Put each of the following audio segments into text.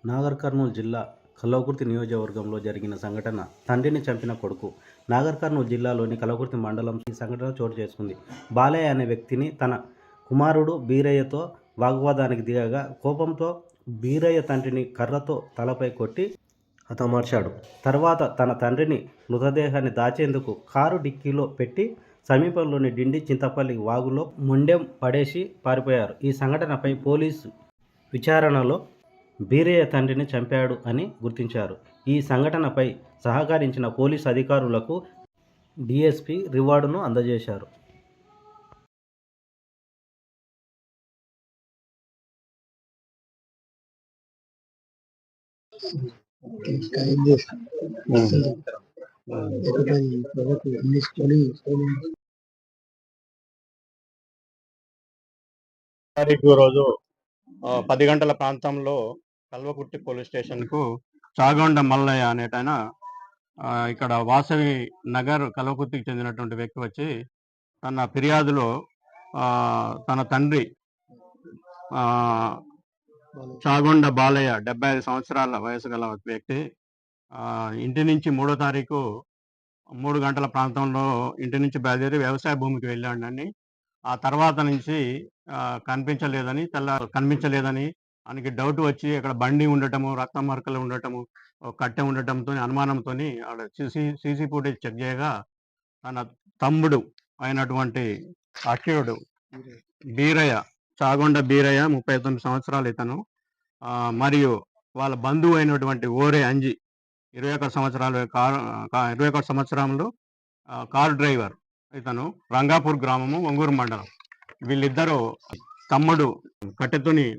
నాగర్ కర్నూలు జిల్లా కల్వకుర్తి నియోజకవర్గంలో జరిగిన సంఘటన తండ్రిని చంపిన కొడుకు. నాగర్ కర్నూలు జిల్లాలోని కల్వకుర్తి మండలం ఈ సంఘటన చోటు చేసుకుంది. బాలయ్య అనే వ్యక్తిని తన కుమారుడు బీరయ్యతో వాగ్వాదానికి దిగగా కోపంతో బీరయ్య తండ్రిని కర్రతో తలపై కొట్టి హతమార్చాడు. తర్వాత తన తండ్రిని మృతదేహాన్ని దాచేందుకు కారు డిక్కీలో పెట్టి సమీపంలోని డిండి చింతపల్లి వాగులో మొండెం పడేసి పారిపోయారు. ఈ సంఘటనపై పోలీసు విచారణలో బీరయ్య తండ్రిని చంపాడు అని గుర్తించారు. ఈ సంఘటనపై సహకరించిన పోలీసు అధికారులకు డీఎస్పీ రివార్డును అందజేశారు. తారీఖు రోజు 10 గంటల ప్రాంతంలో కల్వకుర్తి పోలీస్ స్టేషన్కు చాగొండ మల్లయ్య అనేటైన ఇక్కడ వాసవి నగర్ కల్వకుర్తికి చెందినటువంటి వ్యక్తి వచ్చి తన ఫిర్యాదులో తన తండ్రి చాగొండ బాలయ్య 75 సంవత్సరాల వయసు గల వ్యక్తి ఇంటి నుంచి 3వ తారీఖు 3 గంటల ప్రాంతంలో ఇంటి నుంచి బయలుదేరి వ్యవసాయ భూమికి వెళ్ళాడని, ఆ తర్వాత నుంచి కనిపించలేదని ఆయనకి డౌట్ వచ్చి అక్కడ బండి ఉండటము, రక్త మరకలు ఉండటము, కట్టె ఉండటంతో అనుమానంతో సీసీ ఫుటేజ్ చెక్ చేయగా తన తమ్ముడు అయినటువంటి అక్షయుడు బీరయ్య, చాగొండ బీరయ్య 39 సంవత్సరాలు ఇతను, మరియు వాళ్ళ బంధువు అయినటువంటి ఓరే అంజి 21 సంవత్సరంలో కారు డ్రైవర్ ఇతను, రంగాపూర్ గ్రామము, ఒంగూరు మండలం. వీళ్ళిద్దరూ తమ్ముడు కట్టెతోని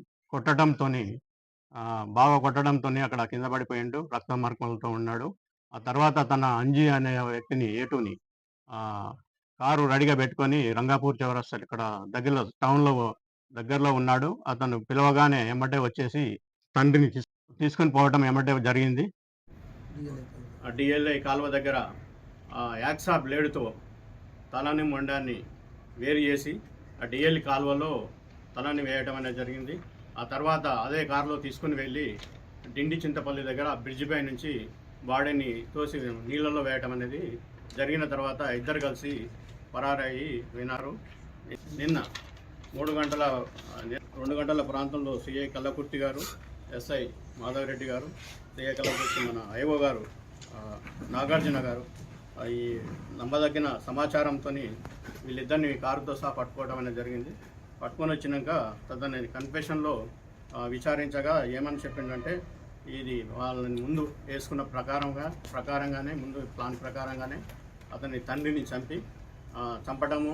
బాగా కొట్టడంతో అక్కడ కింద పడిపోయిండు, రక్త మార్కలతో ఉన్నాడు. ఆ తర్వాత తన అంజి అనే వ్యక్తిని ఏటుని కారు రెడీగా పెట్టుకొని రంగాపూర్ చౌరస్తా ఇక్కడ దగ్గరలో ఉన్నాడు. అతను పిలవగానే ఎమ్మటే వచ్చేసి తండ్రిని తీసుకొని పోవటం ఎమ్మటే జరిగింది. డిఎల్ఐ కాలువ దగ్గర యాక్సా బ్లేడుతో తలని మొండాన్ని వేరు చేసి ఆ డిఎల్ కాలువలో తలని వేయటం అనేది జరిగింది. ఆ తర్వాత అదే కారులో తీసుకుని వెళ్ళి డిండి చింతపల్లి దగ్గర బ్రిడ్జ్ పై నుంచి బాడీని తోసి నీళ్ళలో వేయటం అనేది జరిగిన తర్వాత ఇద్దరు కలిసి పరారయ్యి వినారు. నిన్న 2 గంటల ప్రాంతంలో సిఐ కల్లకుర్తి గారు, ఎస్ఐ మాధవరెడ్డి గారు, సిఐ కల్లకుర్తి మన ఐఓ గారు నాగార్జున గారు ఈ నమ్మదగిన సమాచారంతో వీళ్ళిద్దరిని కారుతో సహా పట్టుకోవడం అనేది జరిగింది. పట్టుకొని వచ్చినాక తదని కన్ఫెషన్లో విచారించగా ఏమని చెప్పిందంటే, ఇది వాళ్ళని ముందు వేసుకున్న ప్రకారంగానే ముందు ప్లాన్ ప్రకారంగానే అతని తండ్రిని చంపడము,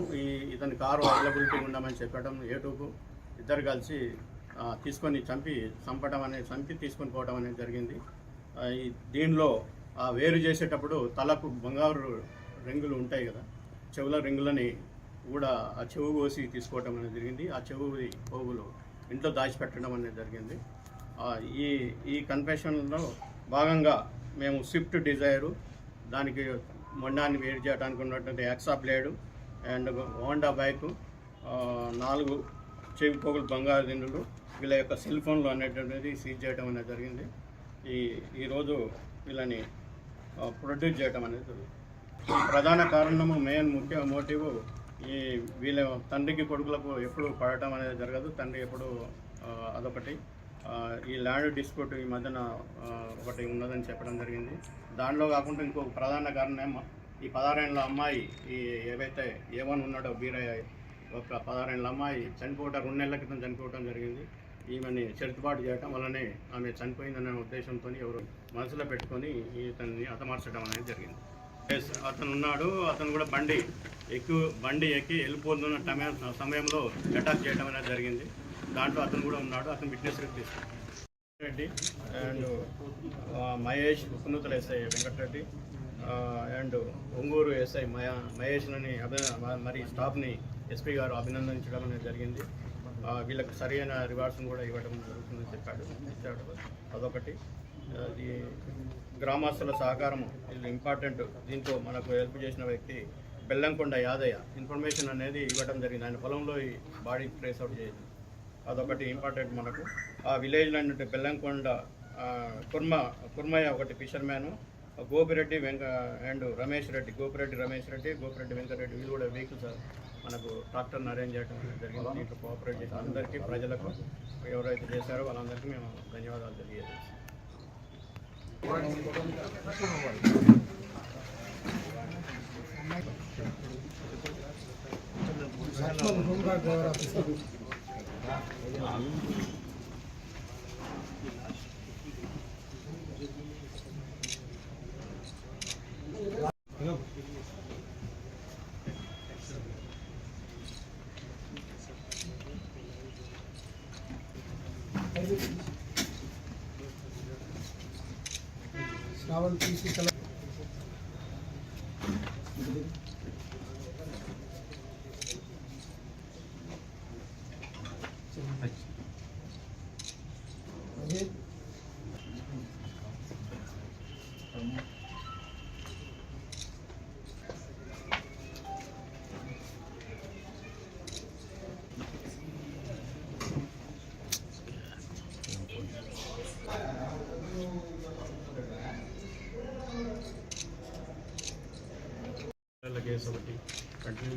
ఇతని కారు అవైలబిలిటీ ఉండమని చెప్పడం, ఏటూకు ఇద్దరు కలిసి తీసుకొని చంపి తీసుకొని పోవడం అనేది జరిగింది. దీనిలో వేరు చేసేటప్పుడు తలకు బంగారు రింగులు ఉంటాయి కదా, చెవుల రింగులని కూడా ఆ చెవు కోసి తీసుకోవడం అనేది జరిగింది. ఆ చెవు పోగులు ఇంట్లో దాచిపెట్టడం అనేది జరిగింది. ఈ కన్ఫెషన్లో భాగంగా మేము స్విఫ్ట్ డిజైరు, దానికి మొండాన్ని వేరు చేయడానికి ఉన్నటువంటి hacksaw blade and Honda bike, 4 చెవి పోగులు బంగారు దిండులు, వీళ్ళ యొక్క సెల్ ఫోన్లు అనేటువంటిది సీజ్ చేయడం అనేది జరిగింది. ఈరోజు వీళ్ళని ప్రొడ్యూస్ చేయడం అనేది జరుగుతుంది. ప్రధాన కారణము ముఖ్య మోటివ్ వీళ్ళ తండ్రికి కొడుకులకు ఎప్పుడు పడటం అనేది జరగదు. తండ్రి ఎప్పుడు అదొకటి, ఈ ల్యాండ్ డిస్ప్యూట్ ఈ మధ్యన ఒకటి ఉన్నదని చెప్పడం జరిగింది. దానిలో కాకుండా ఇంకొక ప్రధాన కారణం ఈ 16 ఏళ్ళ అమ్మాయి, ఏవైతే ఏమని ఉన్నాడో బీరయ్య, ఒక 16 ఏళ్ళ అమ్మాయి చనిపోవటం 2 నెలల క్రితం చనిపోవటం జరిగింది. ఈమెని చెరుతుబాటు చేయటం వల్లనే ఆమె చనిపోయిందనే ఉద్దేశంతో ఎవరు మనసులో పెట్టుకొని ఇతన్ని హతమార్చడం అనేది జరిగింది. అతను ఉన్నాడు, అతను కూడా బండి ఎక్కి వెళ్ళిపోతున్న సమయంలో అటాక్ చేయడం అనేది జరిగింది. దాంట్లో అతను కూడా ఉన్నాడు. అతను witness Reddy and Mahesh, Uppununthala SI Venkatareddy and Onguru SI మహేష్ని మరి స్టాఫ్ని ఎస్పీ గారు అభినందించడం అనేది జరిగింది. వీళ్ళకి సరైన రివార్డ్స్ని కూడా ఇవ్వడం జరుగుతుందని ఇచ్చాడు. అదొకటి. ఈ గ్రామస్తుల సహకారము ఇది ఇంపార్టెంట్. దీంతో మనకు హెల్ప్ చేసిన వ్యక్తి బెల్లంకొండ యాదయ్య ఇన్ఫర్మేషన్ అనేది ఇవ్వడం జరిగింది. ఆయన పొలంలో ఈ బాడీ ట్రేస్ అవుట్ చేసింది. అదొకటి ఇంపార్టెంట్ మనకు. ఆ విలేజ్లో ఏంటంటే బెల్లంకొండ కుర్మయ్య ఒకటి ఫిషర్మ్యాను, గోపిరెడ్డి అండ్ రమేష్ రెడ్డి, గోపిరెడ్డి వెంకరెడ్డి వీళ్ళు కూడా వెహికల్స్ మనకు ట్రాక్టర్ని అరేంజ్ చేయడం జరిగింది. దీంట్లో కోఆపరేట్ చేసిన అందరికీ, ప్రజలకు ఎవరైతే చేశారో వాళ్ళందరికీ మేము ధన్యవాదాలు తెలియజేస్తాం. श्रावण पीसी कलर కేసు ఒకటి కంటిన్యూ